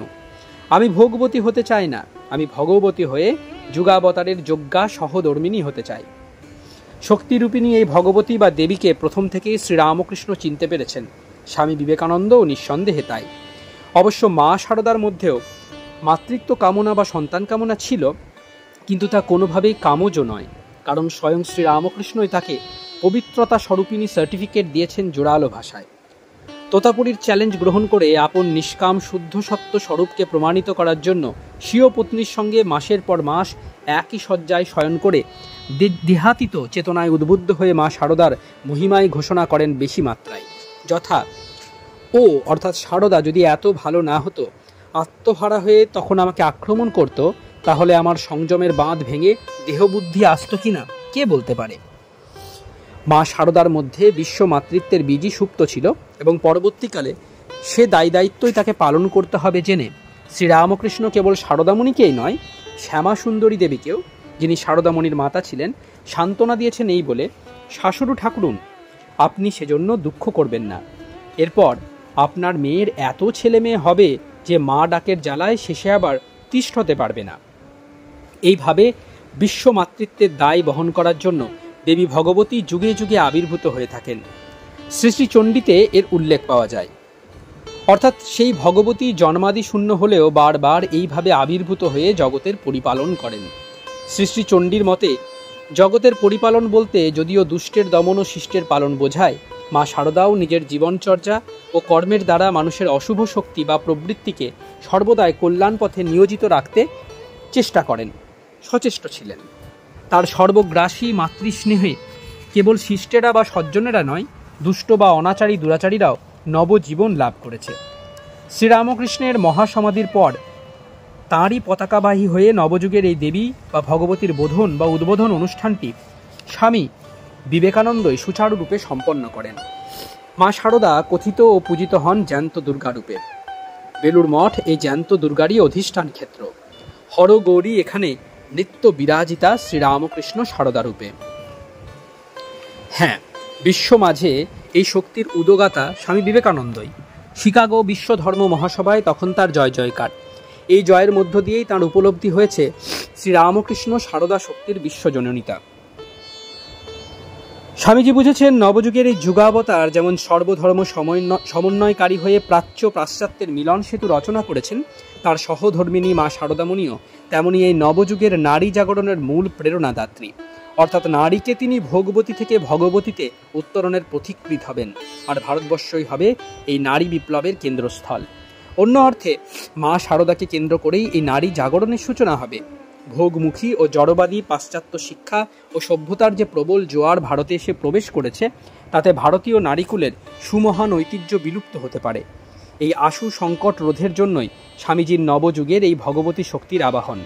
A: আমি ভোগবতী হতে চাই না, আমি ভগবতী হয়ে যুগাবতারের যজ্ঞা সহধর্মিনী হতে চাই। শক্তিরূপিণী এই ভগবতী বা দেবীকে প্রথম থেকেই শ্রীরামকৃষ্ণ চিনতে পেরেছেন, স্বামী বিবেকানন্দ ও নিঃসন্দেহে তাই। অবশ্য মা শারদার মধ্যেও মাতৃত্ব কামনা বা সন্তান কামনা ছিল, কিন্তু তা কোনোভাবেই কামজ নয়, কারণ স্বয়ং শ্রীরামকৃষ্ণই তাকে পবিত্রতা স্বরূপিণী সার্টিফিকেট দিয়েছেন জোরালো ভাষায়। তোতাপুরীর চ্যালেঞ্জ গ্রহণ করে আপন নিষ্কাম শুদ্ধ সত্য স্বরূপকে প্রমাণিত করার জন্য স্বীয় পত্নীর সঙ্গে মাসের পর মাস একই শয্যায় শয়ন করে দেহাতীত চেতনায় উদ্বুদ্ধ হয়ে মা শারদার মহিমায় ঘোষণা করেন বেশি মাত্রায়, যথা, ও অর্থাৎ শারদা যদি এত ভালো না হতো, আত্মহারা হয়ে তখন আমাকে আক্রমণ করত, তাহলে আমার সংযমের বাঁধ ভেঙে দেহবুদ্ধি আসত কিনা কে বলতে পারে। মা শারদার মধ্যে বিশ্ব মাতৃত্বের বীজই সুপ্ত ছিল, এবং পরবর্তীকালে সে দায় দায়িত্বই তাকে পালন করতে হবে জেনে শ্রীরামকৃষ্ণ কেবল শারদামণিকেই নয়, শ্যামা সুন্দরী দেবীকেও, যিনি শারদামণির মাতা ছিলেন, সান্ত্বনা দিয়েছেন এই বলে, শাশুড়ু ঠাকুরুন, আপনি সেজন্য দুঃখ করবেন না। এরপর আপনার মেয়ের এত ছেলে মেয়ে হবে যে মা ডাকের জ্বালায় শেষে আবার তিষ্ঠ হতে পারবে না। এইভাবে বিশ্ব মাতৃত্বের দায় বহন করার জন্য দেবী ভগবতী যুগে যুগে আবির্ভূত হয়ে থাকেন। শ্রী শ্রী চণ্ডীতে এর উল্লেখ পাওয়া যায়। অর্থাৎ সেই ভগবতী জন্মাদি শূন্য হলেও বারবার এইভাবে আবির্ভূত হয়ে জগতের পরিপালন করেন। শ্রী শ্রী চণ্ডীর মতে জগতের পরিপালন বলতে যদিও দুষ্টের দমন ও শিষ্টের পালন বোঝায়, মা শারদাও নিজের জীবনচর্যা ও কর্মের দ্বারা মানুষের অশুভ শক্তি বা প্রবৃত্তিকে সর্বদাই কল্যাণ পথে নিয়োজিত রাখতে চেষ্টা করেন, সচেষ্ট ছিলেন। তার সর্বগ্রাসী মাতৃস্নেহে কেবল শিষ্টেরা বা সজ্জনেরা নয়, দুষ্ট বা অনাচারী দুরাচারীরাও নবজীবন লাভ করেছে। শ্রীরামকৃষ্ণের মহাসমাধির পর তাঁরই পতাকাবাহী হয়ে নবযুগের এই দেবী বা ভগবতীর বোধন বা উদ্বোধন অনুষ্ঠানটি স্বামী বিবেকানন্দই সুচারুরূপে সম্পন্ন করেন। মা শারদা কথিত ও পূজিত হন জ্যান্ত দুর্গারূপে। বেলুর মঠ এই জ্যান্ত দুর্গারই অধিষ্ঠান ক্ষেত্র। হরগৌরী এখানে নিত্য বিরাজিতা শ্রীরামকৃষ্ণ শারদারূপে। হ্যাঁ, বিশ্ব মাঝে এই শক্তির উদগাতা স্বামী বিবেকানন্দই। শিকাগো বিশ্ব ধর্ম মহাসভায় তখন তার জয় জয়কার। এই জয়ের মধ্য দিয়েই তাঁর উপলব্ধি হয়েছে শ্রীরামকৃষ্ণ শারদা শক্তির বিশ্বজননীতা। স্বামীজি বুঝেছেন নবযুগের এই যুগাবতার যেমন সর্বধর্ম সমন্বয়কারী হয়ে প্রাচ্য পাশ্চাত্যের মিলন সেতু রচনা করেছেন, তার সহধর্মিনী মা শারদামণিও তেমনি এই নবযুগের নারী জাগরণের মূল প্রেরণাদাত্রী। অর্থাৎ নারীকে তিনি ভোগবতী থেকে ভগবতীতে উত্তরণের পথিকৃৎ হবেন, আর ভারতবর্ষই হবে এই নারী বিপ্লবের কেন্দ্রস্থল। অন্য অর্থে মা শারদাকে কেন্দ্র করেই এই নারী জাগরণের সূচনা হবে। ভোগমুখী ও জড়বাদী পাশ্চাত্য শিক্ষা ও সভ্যতার যে প্রবল জোয়ার ভারতে এসে প্রবেশ করেছে, তাতে ভারতীয় নারীকুলের সুমহান ঐতিহ্য বিলুপ্ত হতে পারে। এই আশু সংকট রোধের জন্যই স্বামীজির নবযুগের এই ভগবতী শক্তির আবাহন।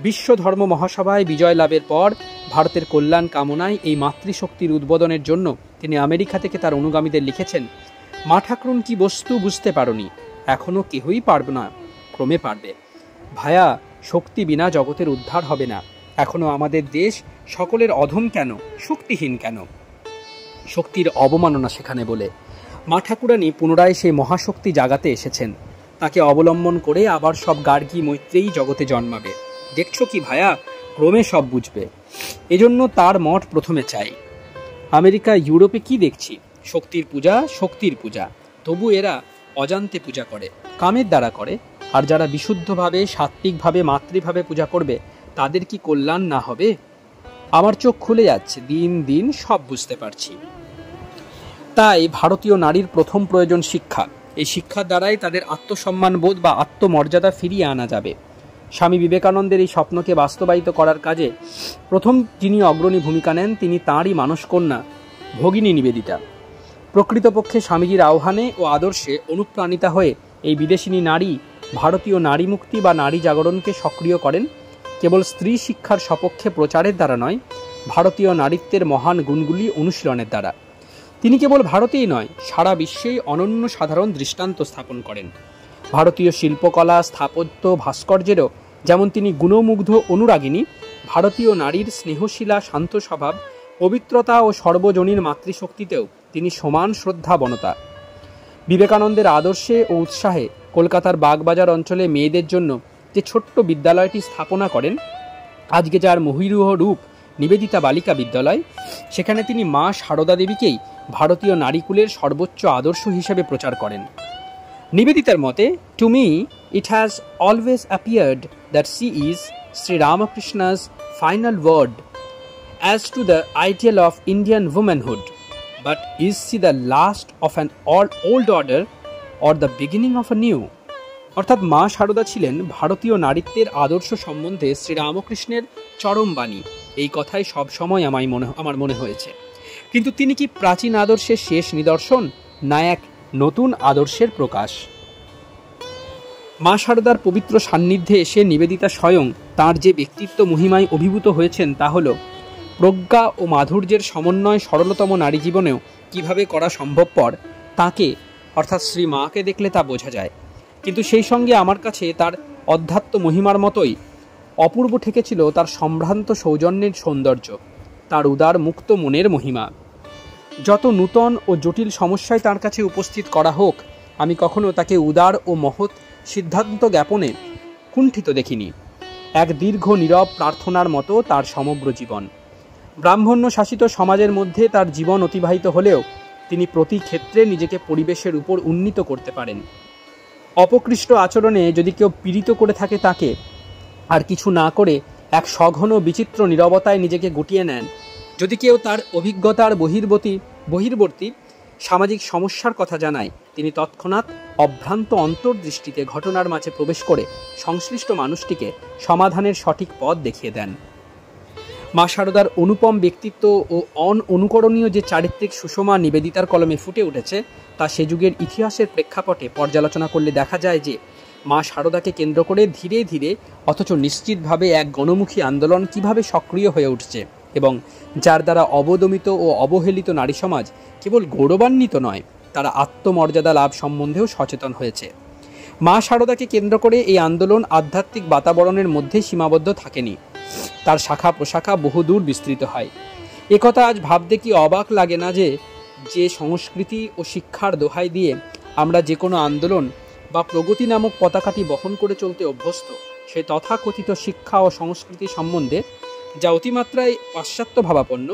A: বিশ্ব ধর্ম মহাসভায় বিজয় লাভের পর ভারতের কল্যাণ কামনায় এই মাতৃশক্তির উদ্বোধনের জন্য তিনি আমেরিকা থেকে তার অনুগামীদের লিখেছেন, মা ঠাকুরুন কি বস্তু বুঝতে পারোনি, এখনো কেহই পারবে না, ক্রমে পারবে। ভায়া, শক্তি বিনা জগতের উদ্ধার হবে না। এখনো আমাদের দেশ সকলের অধম কেন, শক্তিহীন কেন? শক্তির অবমাননা সেখানে বলে মা ঠাকুরানী পুনরায় সেই মহাশক্তি জাগাতে এসেছেন। তাকে অবলম্বন করে আবার সব গার্গী মৈত্রেয়ী জগতে জন্মাবে। দেখছো কি ভায়া, ক্রমে সব বুঝবে। এজন্য তার মঠ প্রথমে চাই। আমেরিকা ইউরোপে কি দেখছি? শক্তির পূজা, শক্তির পূজা। তবু এরা অজান্তে পূজা করে, কামের দ্বারা করে। আর যারা বিশুদ্ধভাবে, সাত্ত্বিকভাবে, মাতৃভাবে পূজা করবে, তাদের কি কল্যাণ না হবে? আমার চোখ খুলে যাচ্ছে, দিন দিন সব বুঝতে পারছি। তাই ভারতীয় নারীর প্রথম প্রয়োজন শিক্ষা। এই শিক্ষার দ্বারাই তাদের আত্মসম্মান বোধ বা আত্মমর্যাদা ফিরিয়ে আনা যাবে। স্বামী বিবেকানন্দের এই স্বপ্নকে বাস্তবায়িত করার কাজে প্রথম যিনি অগ্রণী ভূমিকা নেন, তিনি তাঁরই মানসকন্যা ভগিনী নিবেদিতা। প্রকৃতপক্ষে স্বামীজির আহ্বানে ও আদর্শে অনুপ্রাণিতা হয়ে এই বিদেশিনী নারী ভারতীয় নারী মুক্তি বা নারী জাগরণকে সক্রিয় করেন। কেবল স্ত্রী শিক্ষার সপক্ষে প্রচারের দ্বারা নয়, ভারতীয় নারীত্বের মহান গুণগুলি অনুশীলনের দ্বারা। তিনি কেবল ভারতেই নয়, সারা বিশ্বেই অনন্য সাধারণ দৃষ্টান্ত স্থাপন করেন। ভারতীয় শিল্পকলা, স্থাপত্য, ভাস্কর্যেরও যেমন তিনি গুণমুগ্ধ অনুরাগিনী, ভারতীয় নারীর স্নেহশীলা, শান্ত স্বভাব, পবিত্রতা ও সর্বজনীন মাতৃশক্তিতেও তিনি সমান শ্রদ্ধাবনতা। বিবেকানন্দের আদর্শে ও উৎসাহে কলকাতার বাগবাজার অঞ্চলে মেয়েদের জন্য যে ছোট্ট বিদ্যালয়টি স্থাপনা করেন, আজকে যার মহীরূহ রূপ নিবেদিতা বালিকা বিদ্যালয়, সেখানে তিনি মা সারদা দেবীকেই ভারতীয় নারীকুলের সর্বোচ্চ আদর্শ হিসেবে প্রচার করেন। নিবেদিতার মতে, to me it has always appeared that she is Shri Ramakrishna's final word as to the ideal of Indian womanhood, but is she the last of an old order or the beginning of a new? অর্থাৎ মা সারদা ছিলেন ভারতীয় নারীত্বের আদর্শ সম্বন্ধে শ্রীরামকৃষ্ণের চরম বাণী। এই কথাই সবসময় আমার মনে হয়েছে। কিন্তু তিনি কি প্রাচীন আদর্শের শেষ নিদর্শন, না এক নতুন আদর্শের প্রকাশ? মা সারদার পবিত্র সান্নিধ্যে এসে নিবেদিতা স্বয়ং তাঁর যে ব্যক্তিত্ব মহিমায় অভিভূত হয়েছেন, তা হল প্রজ্ঞা ও মাধুর্যের সমন্বয় সরলতম নারী জীবনেও কিভাবে করা সম্ভবপর, তাকে অর্থাৎ শ্রী মাকে দেখলে তা বোঝা যায়। কিন্তু সেই সঙ্গে আমার কাছে তার অধ্যাত্ম মহিমার মতোই অপূর্ব ঠেকেছিল তার সম্ভ্রান্ত সৌজন্যের সৌন্দর্য, তার উদার মুক্ত মনের মহিমা। যত নূতন ও জটিল সমস্যায় তার কাছে উপস্থিত করা হোক, আমি কখনো তাকে উদার ও মহৎ সিদ্ধান্ত জ্ঞাপনে কুণ্ঠিত দেখিনি। এক দীর্ঘ নীরব প্রার্থনার মতো তার সমগ্র জীবন। ব্রাহ্মণ্য শাসিত সমাজের মধ্যে তার জীবন অতিবাহিত হলেও তিনি প্রতি ক্ষেত্রে নিজেকে পরিবেশের উপর উন্নীত করতে পারেন। অপকৃষ্ট আচরণে যদি কেউ পীড়িত করে থাকে, তাকে আর কিছু না করে এক সঘন বিচিত্র নীরবতায় নিজেকে গুটিয়ে নেন। যদি কেউ তার অভিজ্ঞতার বহির্বর্তী সামাজিক সমস্যার কথা জানায়, তিনি তৎক্ষণাৎ অভ্রান্ত অন্তর্দৃষ্টিতে ঘটনার মাঝে প্রবেশ করে সংশ্লিষ্ট মানুষটিকে সমাধানের সঠিক পথ দেখিয়ে দেন। মা সারদার অনুপম ব্যক্তিত্ব ও অনুকরণীয় যে চারিত্রিক সুষমা নিবেদিতার কলমে ফুটে উঠেছে, তা সে যুগের ইতিহাসের প্রেক্ষাপটে পর্যালোচনা করলে দেখা যায় যে মা সারদাকে কেন্দ্র করে ধীরে ধীরে অথচ নিশ্চিতভাবে এক গণমুখী আন্দোলন কিভাবে সক্রিয় হয়ে উঠছে, এবং যার দ্বারা অবদমিত ও অবহেলিত নারী সমাজ কেবল গৌরবান্বিত নয়, তারা আত্মমর্যাদা লাভ সম্বন্ধেও সচেতন হয়েছে। মা সারদাকে কেন্দ্র করে এই আন্দোলন আধ্যাত্মিক বাতাবরণের মধ্যে সীমাবদ্ধ থাকেনি, তার শাখা প্রশাখা বহুদূর বিস্তৃত হয়। একথা আজ ভাবতে কি অবাক লাগে না যে সংস্কৃতি ও শিক্ষার দোহাই দিয়ে আমরা যে কোনো আন্দোলন বা প্রগতি নামক পতাকাটি বহন করে চলতে অভ্যস্ত, সেই তথাকথিত শিক্ষা ও সংস্কৃতি সম্বন্ধে যা অতিমাত্রায় পাশ্চাত্য ভাবাপন্ন,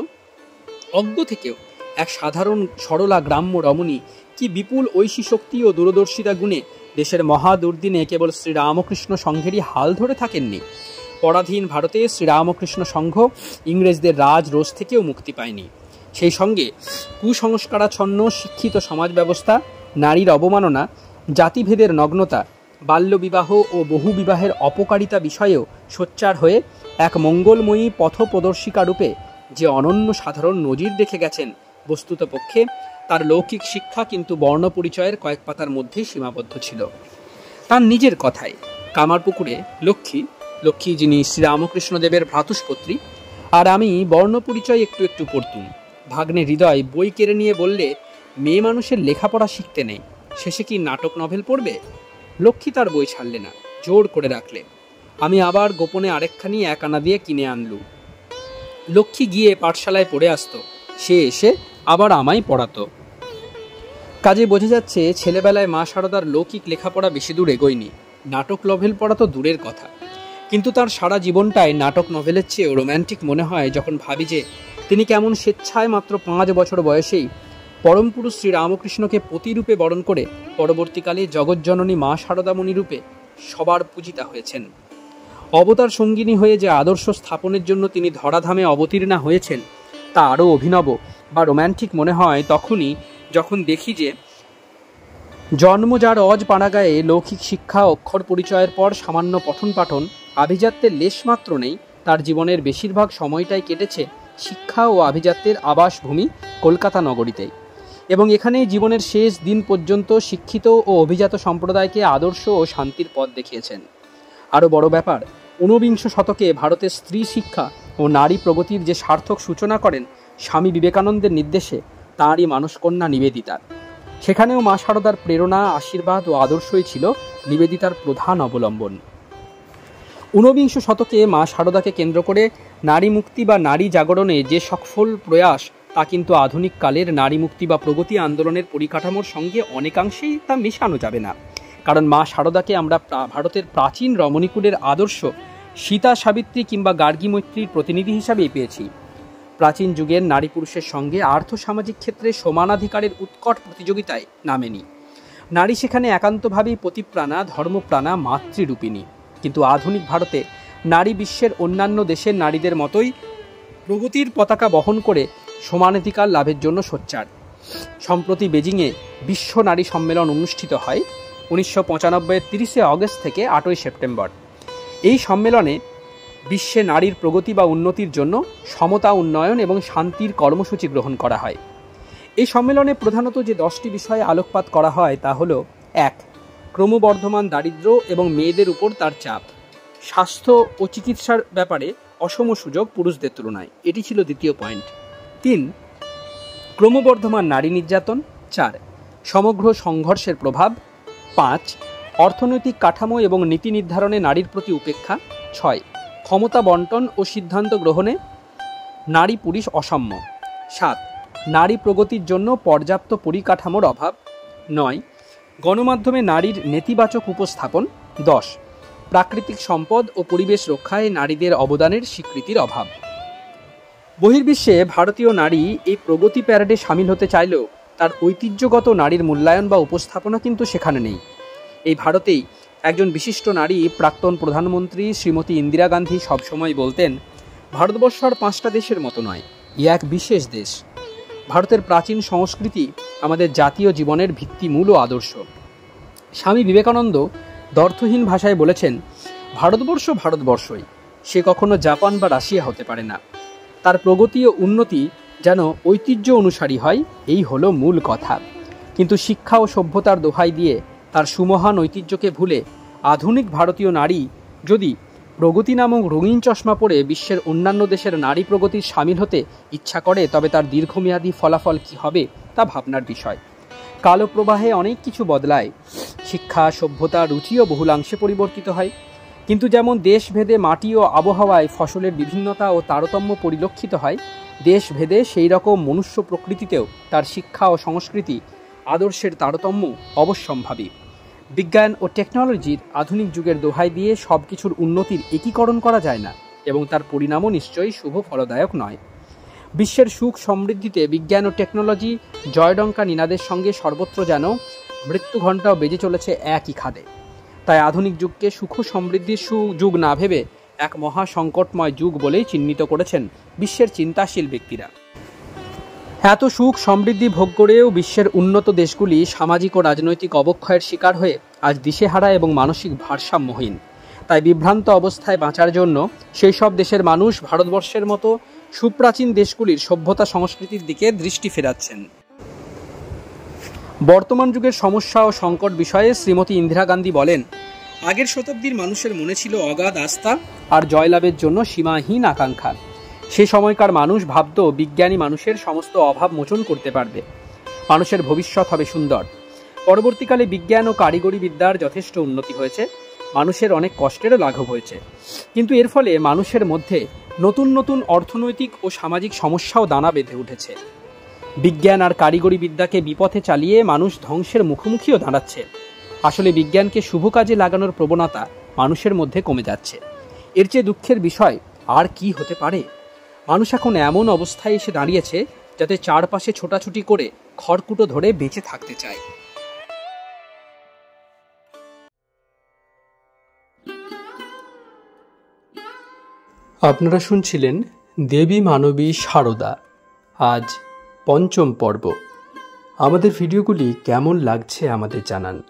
A: অজ্ঞ থেকেও এক সাধারণ সরলা গ্রাম্য রমণী কি বিপুল ঐশী শক্তি ও দূরদর্শিতা গুণে দেশের মহা দুর্দিনে কেবল শ্রীরামকৃষ্ণ সংঘেরই হাল ধরে থাকেননি। পরাধীন ভারতে শ্রীরামকৃষ্ণ সংঘ ইংরেজদের রাজ রোষ থেকেও মুক্তি পায়নি। সেই সঙ্গে কুসংস্কারাচ্ছন্ন শিক্ষিত সমাজ ব্যবস্থা, নারীর অবমাননা, জাতিভেদের নগ্নতা, বাল্যবিবাহ ও বহুবিবাহের অপকারিতা বিষয়েও সোচ্চার হয়ে এক মঙ্গলময়ী পথ প্রদর্শিকা রূপে যে অনন্য সাধারণ নজির রেখে গেছেন, বস্তুতপক্ষে তার লৌকিক শিক্ষা কিন্তু বর্ণ পরিচয়ের কয়েক পাতার মধ্যেই সীমাবদ্ধ ছিল। তার নিজের কথায়, কামারপুকুরে লক্ষ্মী যিনি শ্রীরামকৃষ্ণদেবের ভ্রাতুষ্পত্রী, আর আমি বর্ণ পরিচয় একটু একটু পড়তুম। ভাগ্নে হৃদয় বই কেড়ে নিয়ে বললে, মেয়ে মানুষের লেখাপড়া শিখতে নেই, শেষে কি নাটক নভেল পড়বে? লক্ষ্মী তার বই ছাড়লে না, জোর করে রাখলে। আমি আবার গোপনে আরেকখানি 1 আনা দিয়ে কিনে আনলু। লক্ষ্মী গিয়ে পাঠশালায় পড়ে আসতো, সে এসে আবার আমায় পড়াতো। কাজে বোঝা যাচ্ছে ছেলেবেলায় মা সারদার লৌকিক লেখাপড়া বেশি দূর এগোয়নি। নাটক নভেল পড়া তো দূরের কথা, কিন্তু তার সারা জীবনটাই নাটক নভেলের চেয়েও রোম্যান্টিক মনে হয় যখন ভাবি যে তিনি কেমন স্বেচ্ছায় মাত্র 5 বছর বয়সেই পরম পুরুষ শ্রীরামকৃষ্ণকে পতিরূপে বরণ করে পরবর্তীকালে জগজ্জননী মা শারদামণি রূপে সবার পূজিতা হয়েছেন। অবতার সঙ্গিনী হয়ে যে আদর্শ স্থাপনের জন্য তিনি ধরাধামে অবতীর্ণা হয়েছেন তা আরও অভিনব বা রোম্যান্টিক মনে হয় তখনই যখন দেখি যে জন্ম যার অজ পাড়াগায়ে লৌকিক শিক্ষা অক্ষর পরিচয়ের পর সামান্য পঠন পাঠন আভিজাত্যের লেশমাত্র নেই, তার জীবনের বেশিরভাগ সময়টাই কেটেছে শিক্ষা ও আভিজাত্যের আবাসভূমি কলকাতা নগরীতেই, এবং এখানেই জীবনের শেষ দিন পর্যন্ত শিক্ষিত ও অভিজাত সম্প্রদায়কে আদর্শ ও শান্তির পথ দেখিয়েছেন। আরও বড় ব্যাপার, ঊনবিংশ শতকে ভারতের স্ত্রী শিক্ষা ও নারী প্রগতির যে সার্থক সূচনা করেন স্বামী বিবেকানন্দের নির্দেশে তাঁরই মানসকন্যা নিবেদিতার। সেখানেও মা শারদার প্রেরণা, আশীর্বাদ ও আদর্শই ছিল নিবেদিতার প্রধান অবলম্বন। ঊনবিংশ শতকে মা শারদাকে কেন্দ্র করে নারী মুক্তি বা নারী জাগরণে যে সফল প্রয়াস তা কিন্তু আধুনিক কালের নারী মুক্তি বা প্রগতি আন্দোলনের পরিকাঠামোর সঙ্গে অনেকাংশেই তা মেশানো যাবে না। কারণ মা শারদাকে আমরা ভারতের প্রাচীন রমণীকুলের আদর্শ সীতা, সাবিত্রী কিংবা গার্গী মৈত্রীর প্রতিনিধি হিসাবেই পেয়েছি। প্রাচীন যুগের নারী পুরুষের সঙ্গে আর্থসামাজিক ক্ষেত্রে সমানাধিকারের উৎকট প্রতিযোগিতায় নামেনি। নারী সেখানে একান্তভাবেই পতিপ্রাণা, ধর্মপ্রাণা, মাতৃরূপিণী। কিন্তু আধুনিক ভারতে নারী বিশ্বের অন্যান্য দেশের নারীদের মতোই প্রগতির পতাকা বহন করে সমানাধিকার লাভের জন্য সোচ্চার। সম্প্রতি বেজিংয়ে বিশ্ব নারী সম্মেলন অনুষ্ঠিত হয় 1995-এর 30শে অগস্ট থেকে 8ই সেপ্টেম্বর। এই সম্মেলনে বিশ্বে নারীর প্রগতি বা উন্নতির জন্য সমতা, উন্নয়ন এবং শান্তির কর্মসূচি গ্রহণ করা হয়। এই সম্মেলনে প্রধানত যে 10টি বিষয়ে আলোকপাত করা হয় তা হল: 1. ক্রমবর্ধমান দারিদ্র্য এবং মেয়েদের উপর তার চাপ। স্বাস্থ্য ও চিকিৎসার ব্যাপারে অসম সুযোগ পুরুষদের তুলনায়, এটি ছিল দ্বিতীয় পয়েন্ট। 3. ক্রমবর্ধমান নারী নির্যাতন। 4. সমগ্র সংঘর্ষের প্রভাব। 5. অর্থনৈতিক কাঠামো এবং নীতি নির্ধারণে নারীর প্রতি উপেক্ষা। 6. ক্ষমতা বন্টন ও সিদ্ধান্ত গ্রহণে নারী পুরুষ অসাম্য। 7. নারী প্রগতির জন্য পর্যাপ্ত পরিকাঠামোর অভাব। 9. গণমাধ্যমে নারীর নেতিবাচক উপস্থাপন। 10. প্রাকৃতিক সম্পদ ও পরিবেশ রক্ষায় নারীদের অবদানের স্বীকৃতির অভাব। বহির্বিশ্বে ভারতীয় নারী এই প্রগতি প্যারেডে সামিল হতে চাইলেও তার ঐতিহ্যগত নারীর মূল্যায়ন বা উপস্থাপনা কিন্তু সেখানে নেই। এই ভারতেই একজন বিশিষ্ট নারী, প্রাক্তন প্রধানমন্ত্রী শ্রীমতী ইন্দিরা গান্ধী সবসময় বলতেন, ভারতবর্ষ আর 5টা দেশের মতো নয়, ই এক বিশেষ দেশ। ভারতের প্রাচীন সংস্কৃতি আমাদের জাতীয় জীবনের ভিত্তিমূল ও আদর্শ। স্বামী বিবেকানন্দ দ্ব্যর্থহীন ভাষায় বলেছেন, ভারতবর্ষ ভারতবর্ষই, সে কখনো জাপান বা রাশিয়া হতে পারে না। তার প্রগতি ও উন্নতি যেন ঐতিহ্য অনুসারী হয়, এই হলো মূল কথা। কিন্তু শিক্ষা ও সভ্যতার দোহাই দিয়ে তার সুমহান ঐতিহ্যকে ভুলে আধুনিক ভারতীয় নারী যদি প্রগতি নামক রঙিন চশমা পরে বিশ্বের অন্যান্য দেশের নারী প্রগতির সামিল হতে ইচ্ছা করে, তবে তার দীর্ঘমেয়াদী ফলাফল কি হবে তা ভাবনার বিষয়। কালো প্রবাহে অনেক কিছু বদলায়, শিক্ষা, সভ্যতা, রুচিও বহুলাংশে পরিবর্তিত হয়। কিন্তু যেমন দেশভেদে মাটি ও আবহাওয়ায় ফসলের বিভিন্নতা ও তারতম্য পরিলক্ষিত হয়, দেশভেদে সেই রকম মনুষ্য প্রকৃতিতেও তার শিক্ষা ও সংস্কৃতি আদর্শের তারতম্য অবশ্যম্ভাবী। বিজ্ঞান ও টেকনোলজির আধুনিক যুগের দোহাই দিয়ে সব কিছুর উন্নতির একীকরণ করা যায় না, এবং তার পরিণামও নিশ্চয়ই শুভ ফলদায়ক নয়। বিশ্বের সুখ সমৃদ্ধিতে বিজ্ঞান ও টেকনোলজি জয়ডঙ্কা নিনাদের সঙ্গে সর্বত্র যেন মৃত্যু ঘণ্টাও বেজে চলেছে একই খাদে। তাই আধুনিক যুগকে সুখ সমৃদ্ধির যুগ না ভেবে এক মহা সংকটময় যুগ বলেই চিহ্নিত করেছেন বিশ্বের চিন্তাশীল ব্যক্তিরা। এত সুখ সমৃদ্ধি ভোগ করেও বিশ্বের উন্নত দেশগুলি সামাজিক ও রাজনৈতিক অবক্ষয়ের শিকার হয়ে আজ দিশেহারা এবং মানসিক ভারসাম্যহীন। তাই বিভ্রান্ত অবস্থায় বাঁচার জন্য সেই সব দেশের মানুষ ভারতবর্ষের মতো সুপ্রাচীন দেশগুলির সভ্যতা সংস্কৃতির দিকে দৃষ্টি ফেরাচ্ছেন। বর্তমান যুগের সমস্যা ও সংকট বিষয়ে শ্রীমতী ইন্দিরা গান্ধী বলেন, আগের শতাব্দীর মানুষের মনে ছিল অগাধ আস্থা আর জয়লাভের জন্য সীমাহীন আকাঙ্ক্ষা। সে সময়কার মানুষ ভাবত বিজ্ঞানী মানুষের সমস্ত অভাব মোচন করতে পারবে, মানুষের ভবিষ্যৎ হবে সুন্দর। পরবর্তীকালে বিজ্ঞান ও কারিগরি বিদ্যার যথেষ্ট উন্নতি হয়েছে, মানুষের অনেক কষ্টেরও লাঘব হয়েছে। কিন্তু এর ফলে মানুষের মধ্যে নতুন নতুন অর্থনৈতিক ও সামাজিক সমস্যাও দানা বেঁধে উঠেছে। বিজ্ঞান আর কারিগরি বিদ্যাকে বিপথে চালিয়ে মানুষ ধ্বংসের মুখোমুখিও দাঁড়াচ্ছে। আসলে বিজ্ঞানকে শুভ কাজে লাগানোর প্রবণতা মানুষের মধ্যে কমে যাচ্ছে। এর চেয়ে দুঃখের বিষয় আর কি হতে পারে? মানুষ এখন এমন অবস্থায় এসে দাঁড়িয়েছে যাতে চারপাশে ছোটাছুটি করে খড়কুটো ধরে বেঁচে থাকতে চায়। আপনারা শুনছিলেন দেবী মানবী সারদা, আজ পঞ্চম পর্ব। আমাদের ভিডিওগুলি কেমন লাগছে আমাদের জানান।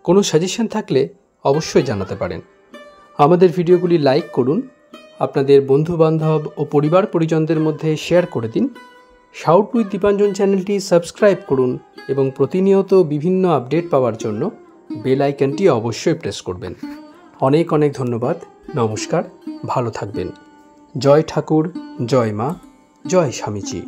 A: কোনো সাজেশন থাকলে অবশ্যই জানাতে পারেন। আমাদের ভিডিওগুলি লাইক করুন, আপনাদের বন্ধুবান্ধব ও পরিবার পরিজনদের মধ্যে শেয়ার করে দিন। শাউট উইথ দীপাঞ্জন চ্যানেলটি সাবস্ক্রাইব করুন এবং প্রতিনিয়ত বিভিন্ন আপডেট পাওয়ার জন্য বেল আইকনটি অবশ্যই প্রেস করবেন। অনেক অনেক ধন্যবাদ। নমস্কার, ভালো থাকবেন। জয় ঠাকুর, জয় মা, জয় স্বামীজি।